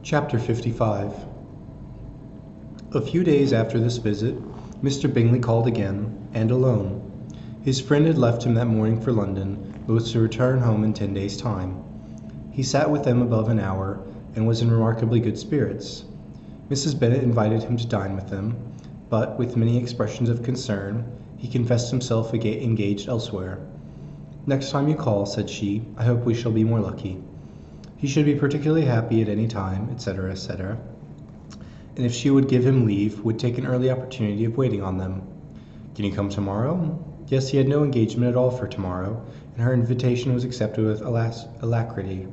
Chapter 55. A few days after this visit, Mr. Bingley called again, and alone. His friend had left him that morning for London, but was to return home in 10 days' time. He sat with them above an hour, and was in remarkably good spirits. Mrs. Bennet invited him to dine with them, but, with many expressions of concern, he confessed himself engaged elsewhere. "Next time you call," said she, "I hope we shall be more lucky. He should be particularly happy at any time," etc., etc., and if she would give him leave, would take an early opportunity of waiting on them. "Can you come tomorrow?" Yes, he had no engagement at all for tomorrow, and her invitation was accepted with alacrity.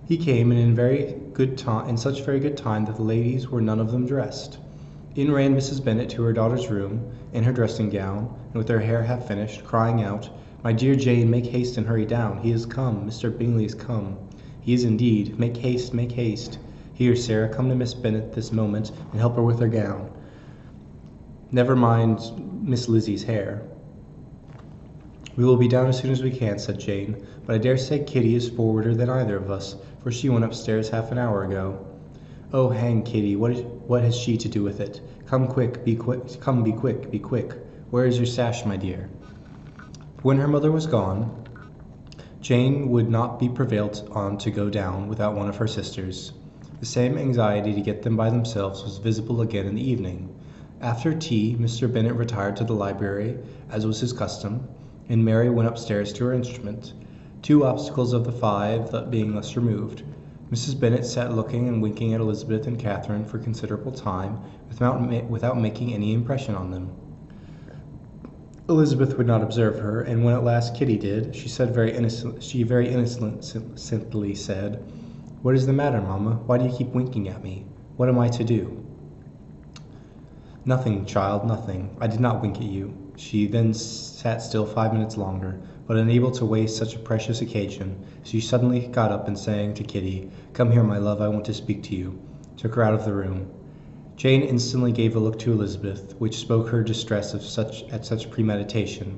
He came, and in such very good time that the ladies were none of them dressed. In ran Mrs. Bennet to her daughter's room, in her dressing gown, and with her hair half finished, crying out, "My dear Jane, make haste and hurry down. He is come. Mr. Bingley is come. He is indeed. Make haste, make haste. Here, Sarah, come to Miss Bennet this moment, and help her with her gown. Never mind Miss Lizzie's hair." "We will be down as soon as we can," said Jane, "but I dare say Kitty is forwarder than either of us, for she went upstairs half an hour ago." "Oh, hang Kitty, what has she to do with it? Come quick, be quick, come, be quick, be quick. Where is your sash, my dear?" When her mother was gone, Jane would not be prevailed on to go down without one of her sisters. The same anxiety to get them by themselves was visible again in the evening. After tea, Mr. Bennet retired to the library, as was his custom, and Mary went upstairs to her instrument. Two obstacles of the five being thus removed, Mrs. Bennet sat looking and winking at Elizabeth and Catherine for considerable time, without making any impression on them. Elizabeth would not observe her, and when at last Kitty did, she very innocently said, "What is the matter, mamma? Why do you keep winking at me? What am I to do?" "Nothing, child, nothing. I did not wink at you." She then sat still 5 minutes longer, but unable to waste such a precious occasion, she suddenly got up and saying to Kitty, "Come here, my love, I want to speak to you," took her out of the room. Jane instantly gave a look to Elizabeth, which spoke her distress at such premeditation,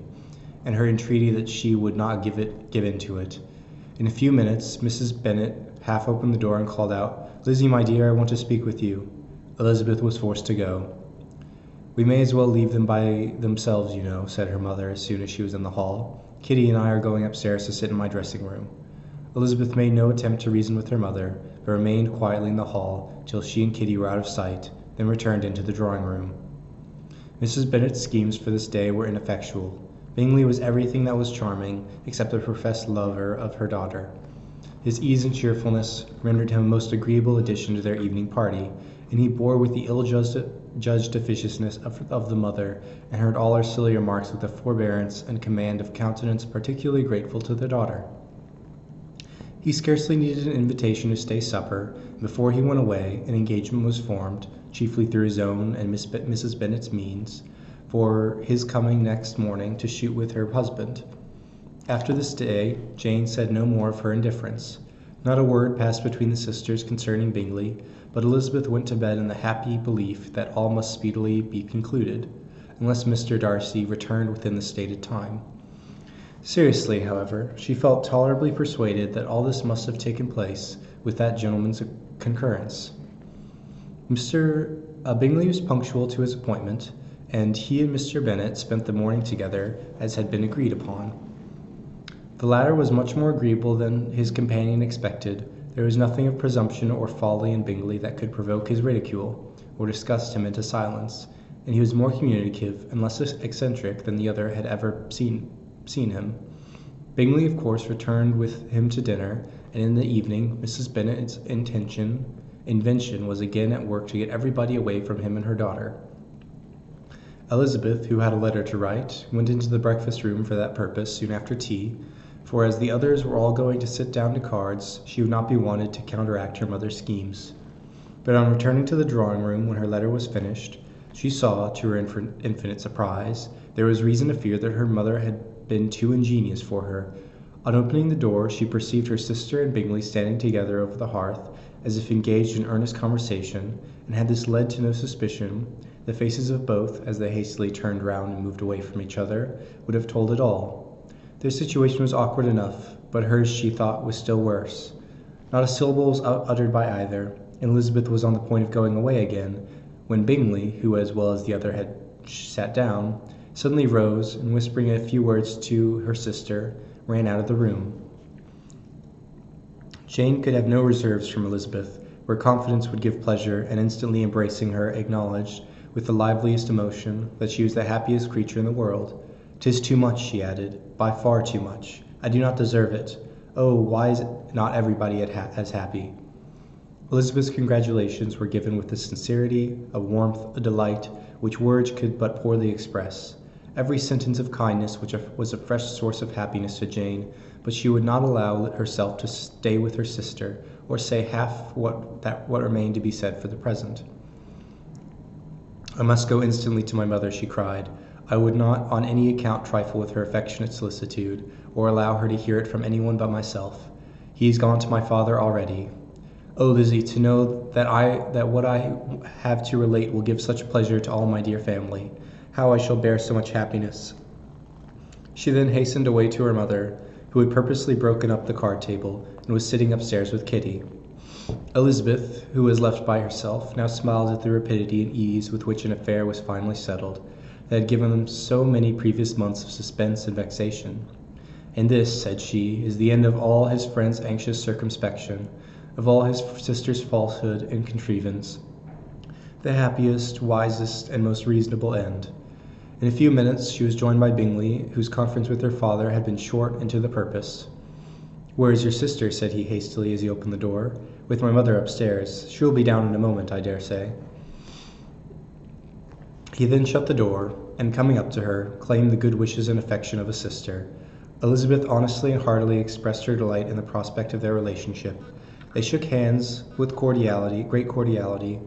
and her entreaty that she would not give in to it. In a few minutes, Mrs. Bennet half opened the door and called out, "Lizzie, my dear, I want to speak with you." Elizabeth was forced to go. "We may as well leave them by themselves, you know," said her mother as soon as she was in the hall. "Kitty and I are going upstairs to sit in my dressing room." Elizabeth made no attempt to reason with her mother, but remained quietly in the hall till she and Kitty were out of sight, then returned into the drawing-room. Mrs. Bennet's schemes for this day were ineffectual. Bingley was everything that was charming, except a professed lover of her daughter. His ease and cheerfulness rendered him a most agreeable addition to their evening party, and he bore with the ill-judged officiousness of the mother, and heard all her silly remarks with a forbearance and command of countenance particularly grateful to the daughter. He scarcely needed an invitation to stay supper, and before he went away an engagement was formed, chiefly through his own and Mrs. Bennet's means, for his coming next morning to shoot with her husband. After this day, Jane said no more of her indifference. Not a word passed between the sisters concerning Bingley, but Elizabeth went to bed in the happy belief that all must speedily be concluded, unless Mr. Darcy returned within the stated time. Seriously, however, she felt tolerably persuaded that all this must have taken place with that gentleman's concurrence. Mr. Bingley was punctual to his appointment, and he and Mr. Bennet spent the morning together as had been agreed upon. The latter was much more agreeable than his companion expected. There was nothing of presumption or folly in Bingley that could provoke his ridicule, or disgust him into silence, and he was more communicative and less eccentric than the other had ever seen him. Bingley, of course, returned with him to dinner, and in the evening Mrs. Bennet's invention was again at work to get everybody away from him and her daughter. Elizabeth, who had a letter to write, went into the breakfast-room for that purpose soon after tea, for as the others were all going to sit down to cards, she would not be wanted to counteract her mother's schemes. But on returning to the drawing-room when her letter was finished, she saw, to her infinite surprise, there was reason to fear that her mother had been too ingenious for her. On opening the door, she perceived her sister and Bingley standing together over the hearth, as if engaged in earnest conversation, and had this led to no suspicion, the faces of both, as they hastily turned round and moved away from each other, would have told it all. Their situation was awkward enough, but hers, she thought, was still worse. Not a syllable was uttered by either, and Elizabeth was on the point of going away again, when Bingley, who as well as the other had sat down, suddenly rose, and whispering a few words to her sister, ran out of the room. Jane could have no reserves from Elizabeth, where confidence would give pleasure, and instantly embracing her, acknowledged, with the liveliest emotion, that she was the happiest creature in the world. "'Tis too much," she added, "by far too much. I do not deserve it. Oh, why is not everybody as happy?" Elizabeth's congratulations were given with a sincerity, a warmth, a delight, which words could but poorly express. Every sentence of kindness which was a fresh source of happiness to Jane, but she would not allow herself to stay with her sister, or say half what remained to be said for the present. "I must go instantly to my mother," she cried. "I would not on any account trifle with her affectionate solicitude, or allow her to hear it from anyone but myself. He is gone to my father already. Oh, Lizzie, to know that what I have to relate will give such pleasure to all my dear family. How I shall bear so much happiness." She then hastened away to her mother, who had purposely broken up the card table, and was sitting upstairs with Kitty. Elizabeth, who was left by herself, now smiled at the rapidity and ease with which an affair was finally settled, that had given them so many previous months of suspense and vexation. "And this," said she, "is the end of all his friend's anxious circumspection, of all his sister's falsehood and contrivance. The happiest, wisest, and most reasonable end." In a few minutes she was joined by Bingley, whose conference with her father had been short and to the purpose. "Where is your sister?" said he hastily as he opened the door. "With my mother upstairs. She will be down in a moment, I dare say." He then shut the door, and coming up to her, claimed the good wishes and affection of a sister. Elizabeth honestly and heartily expressed her delight in the prospect of their relationship. They shook hands with great cordiality,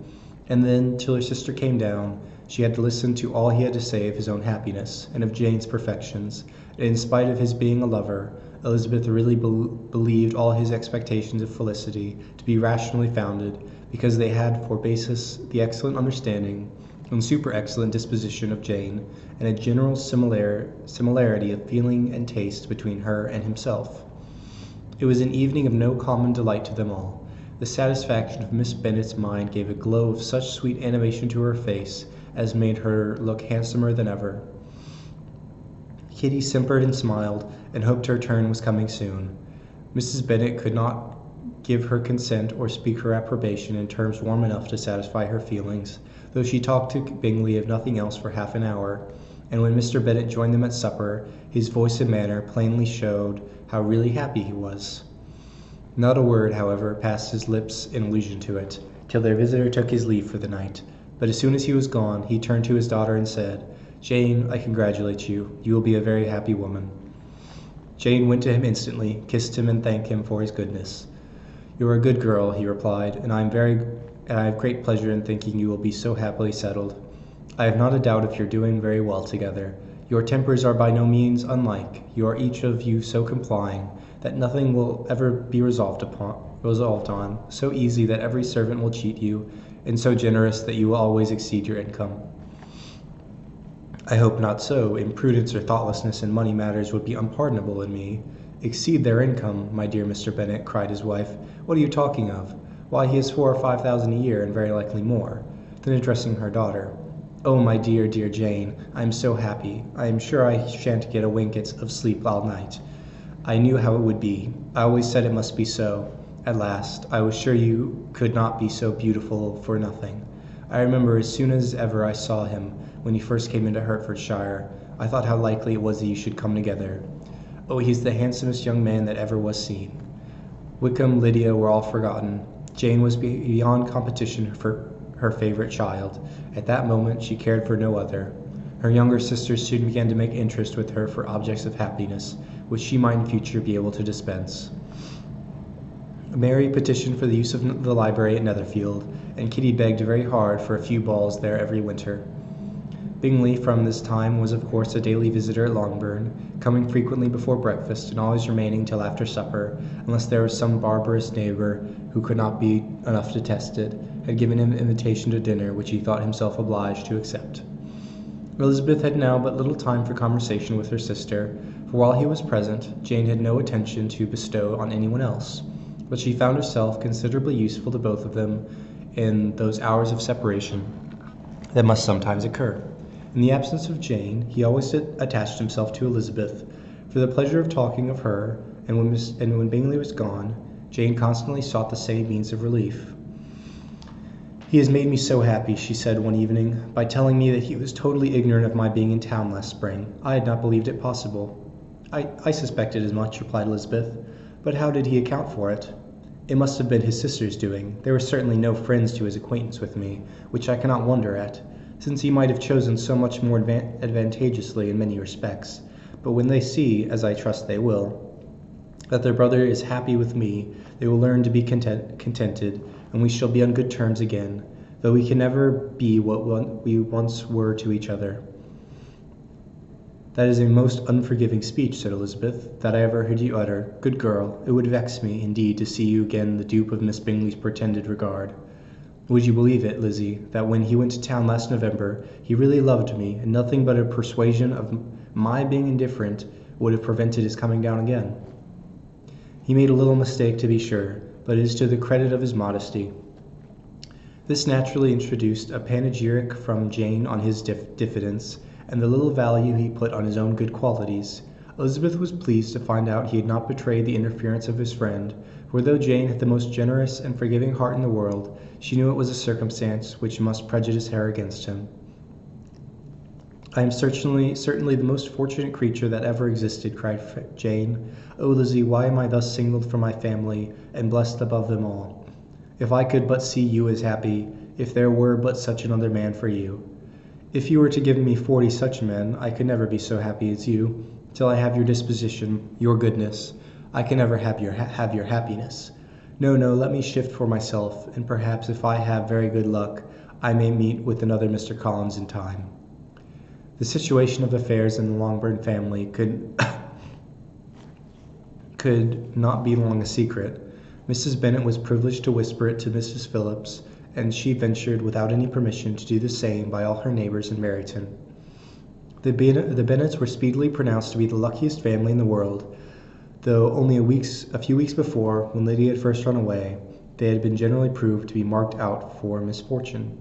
and then, till her sister came down, she had to listen to all he had to say of his own happiness, and of Jane's perfections, and in spite of his being a lover, Elizabeth really believed all his expectations of felicity to be rationally founded, because they had for basis the excellent understanding and super-excellent disposition of Jane, and a general similarity of feeling and taste between her and himself. It was an evening of no common delight to them all. The satisfaction of Miss Bennet's mind gave a glow of such sweet animation to her face as made her look handsomer than ever. Kitty simpered and smiled, and hoped her turn was coming soon. Mrs. Bennet could not give her consent or speak her approbation in terms warm enough to satisfy her feelings, though she talked to Bingley of nothing else for half an hour, and when Mr. Bennet joined them at supper, his voice and manner plainly showed how really happy he was. Not a word, however, passed his lips in allusion to it, till their visitor took his leave for the night, but as soon as he was gone, he turned to his daughter and said, "Jane, I congratulate you. You will be a very happy woman." Jane went to him instantly, kissed him, and thanked him for his goodness. "You are a good girl," he replied, and I have great pleasure in thinking you will be so happily settled. I have not a doubt of your doing very well together. Your tempers are by no means unlike. You are each of you so complying that nothing will ever be resolved on, so easy that every servant will cheat you, and so generous that you will always exceed your income. I hope not so. Imprudence or thoughtlessness in money matters would be unpardonable in me. "Exceed their income, my dear Mr. Bennet," cried his wife. "What are you talking of? Why, he has 4,000 or 5,000 a year, and very likely more." Then addressing her daughter, "Oh, my dear, dear Jane, I am so happy. I am sure I shan't get a wink of sleep all night. I knew how it would be. I always said it must be so. At last, I was sure you could not be so beautiful for nothing. I remember as soon as ever I saw him, when you first came into Hertfordshire, I thought how likely it was that you should come together. Oh, he's the handsomest young man that ever was seen." Wickham, Lydia were all forgotten. Jane was beyond competition for her favorite child. At that moment she cared for no other. Her younger sisters soon began to make interest with her for objects of happiness, which she might in future be able to dispense. Mary petitioned for the use of the library at Netherfield, and Kitty begged very hard for a few balls there every winter. Bingley from this time was of course a daily visitor at Longbourn, coming frequently before breakfast and always remaining till after supper, unless there was some barbarous neighbour who could not be enough detested, had given him invitation to dinner which he thought himself obliged to accept. Elizabeth had now but little time for conversation with her sister, for while he was present, Jane had no attention to bestow on anyone else. but she found herself considerably useful to both of them in those hours of separation that must sometimes occur. In the absence of Jane, he always attached himself to Elizabeth for the pleasure of talking of her, and when Bingley was gone, Jane constantly sought the same means of relief. "He has made me so happy," she said one evening, "by telling me that he was totally ignorant of my being in town last spring. I had not believed it possible." I suspected as much," replied Elizabeth, "but how did he account for it?" "It must have been his sister's doing. There were certainly no friends to his acquaintance with me, which I cannot wonder at, since he might have chosen so much more advantageously in many respects. But when they see, as I trust they will, that their brother is happy with me, they will learn to be contented, and we shall be on good terms again, though we can never be what we once were to each other." "That is a most unforgiving speech," said Elizabeth, "that I ever heard you utter. Good girl, it would vex me, indeed, to see you again the dupe of Miss Bingley's pretended regard. Would you believe it, Lizzie, that when he went to town last November, he really loved me, and nothing but a persuasion of my being indifferent would have prevented his coming down again? He made a little mistake, to be sure, but it is to the credit of his modesty." This naturally introduced a panegyric from Jane on his diffidence, and the little value he put on his own good qualities. Elizabeth was pleased to find out he had not betrayed the interference of his friend, for though Jane had the most generous and forgiving heart in the world, she knew it was a circumstance which must prejudice her against him. "I am certainly the most fortunate creature that ever existed," cried Jane. "Oh, Lizzie, why am I thus singled from my family, and blessed above them all? If I could but see you as happy, if there were but such another man for you! If you were to give me 40 such men, I could never be so happy as you. Till I have your disposition, your goodness, I can never have your happiness. No, let me shift for myself, and perhaps if I have very good luck, I may meet with another Mr. Collins in time." The situation of affairs in the Longbourn family could not be long a secret. Mrs. Bennet was privileged to whisper it to Mrs. Phillips, and she ventured without any permission to do the same by all her neighbours in Meryton. The Bennets were speedily pronounced to be the luckiest family in the world, though only a few weeks before, when Lydia had first run away, they had been generally proved to be marked out for misfortune.